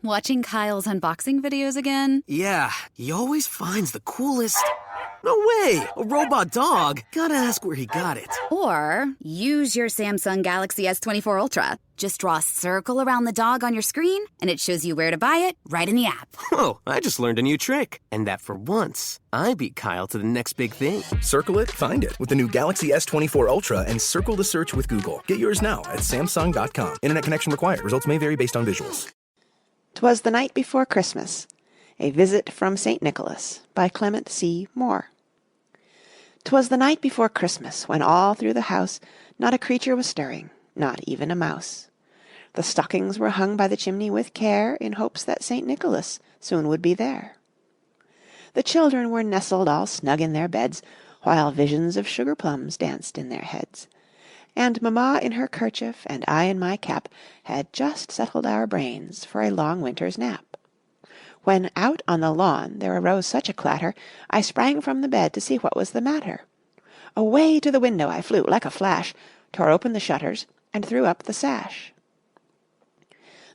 Watching Kyle's unboxing videos again? Yeah, he always finds the coolest... No way! A robot dog? Gotta ask where he got it. Or use your Samsung Galaxy S24 Ultra. Just draw a circle around the dog on your screen, and it shows you where to buy it right in the app. Oh, I just learned a new trick. And that for once, I beat Kyle to the next big thing. Circle it, find it with the new Galaxy S24 Ultra and circle the search with Google. Get yours now at Samsung.com. Internet connection required. Results may vary based on visuals. 'Twas the Night Before Christmas. A Visit from St. Nicholas by Clement C. Moore. 'Twas the night before Christmas, when all through the house not a creature was stirring, not even a mouse. The stockings were hung by the chimney with care, in hopes that St. Nicholas soon would be there. The children were nestled all snug in their beds, while visions of sugarplums danced in their heads. And mamma in her kerchief, and I in my cap, had just settled our brains for a long winter's nap. When out on the lawn there arose such a clatter, I sprang from the bed to see what was the matter. Away to the window I flew like a flash, tore open the shutters, and threw up the sash.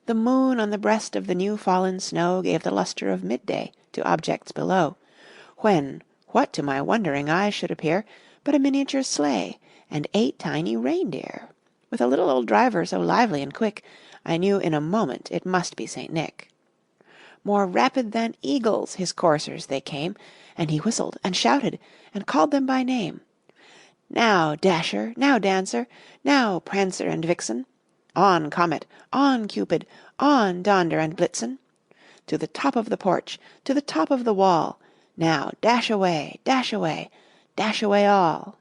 The moon on the breast of the new-fallen snow gave the lustre of midday to objects below, when what to my wondering eyes should appear but a miniature sleigh and 8 tiny reindeer, with a little old driver so lively and quick, I knew in a moment it must be St. Nick. More rapid than eagles his coursers they came, and he whistled and shouted and called them by name. Now, Dasher, now, Dancer, now, Prancer and Vixen, on, Comet, on, Cupid, on, Donder and Blitzen, to the top of the porch, to the top of the wall, now dash away, dash away, dash away all.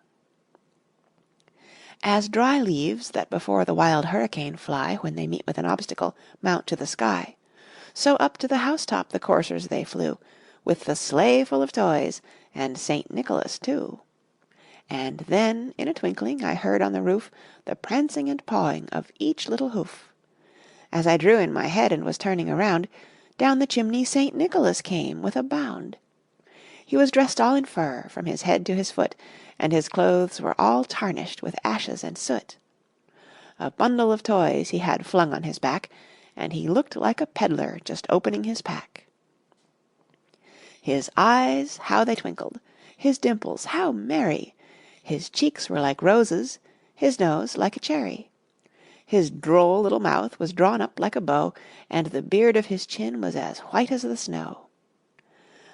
As dry leaves that before the wild hurricane fly when they meet with an obstacle mount to the sky, so up to the housetop the coursers they flew, with the sleigh full of toys, and St. Nicholas too. And then, in a twinkling, I heard on the roof the prancing and pawing of each little hoof. As I drew in my head and was turning around, down the chimney St. Nicholas came with a bound. He was dressed all in fur, from his head to his foot, and his clothes were all tarnished with ashes and soot. A bundle of toys he had flung on his back, and he looked like a peddler just opening his pack. His eyes, how they twinkled! His dimples, how merry! His cheeks were like roses, his nose like a cherry. His droll little mouth was drawn up like a bow, and the beard of his chin was as white as the snow.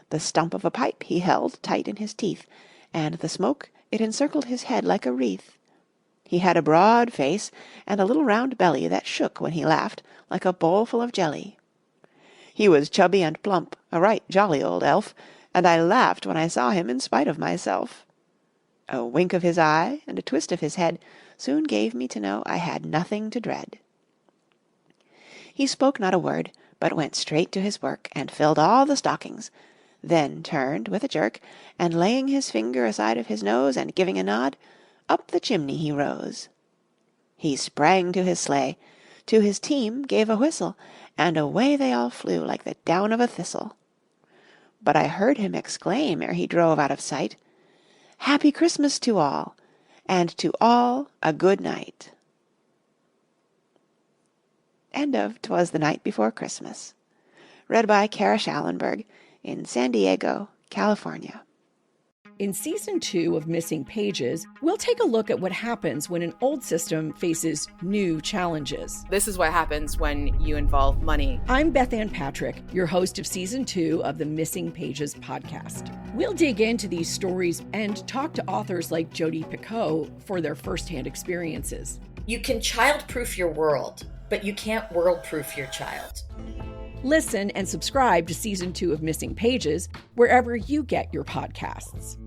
The stump of a pipe he held tight in his teeth, and the smoke it encircled his head like a wreath. He had a broad face, and a little round belly that shook when he laughed like a bowl full of jelly. He was chubby and plump, a right jolly old elf, and I laughed when I saw him in spite of myself. A wink of his eye and a twist of his head soon gave me to know I had nothing to dread. He spoke not a word, but went straight to his work, and filled all the stockings, then turned with a jerk, and laying his finger aside of his nose, and giving a nod, up the chimney he rose. He sprang to his sleigh, to his team gave a whistle, and away they all flew like the down of a thistle. But I heard him exclaim ere he drove out of sight, "Happy Christmas to all, and to all a good night." End of 'Twas the Night Before Christmas. Read by Kara Schallenberg in San Diego, California. In Season 2 of Missing Pages, we'll take a look at what happens when an old system faces new challenges. This is what happens when you involve money. I'm Beth Ann Patrick, your host of Season 2 of the Missing Pages podcast. We'll dig into these stories and talk to authors like Jodi Picoult for their firsthand experiences. You can child-proof your world, but you can't world-proof your child. Listen and subscribe to Season 2 of Missing Pages wherever you get your podcasts.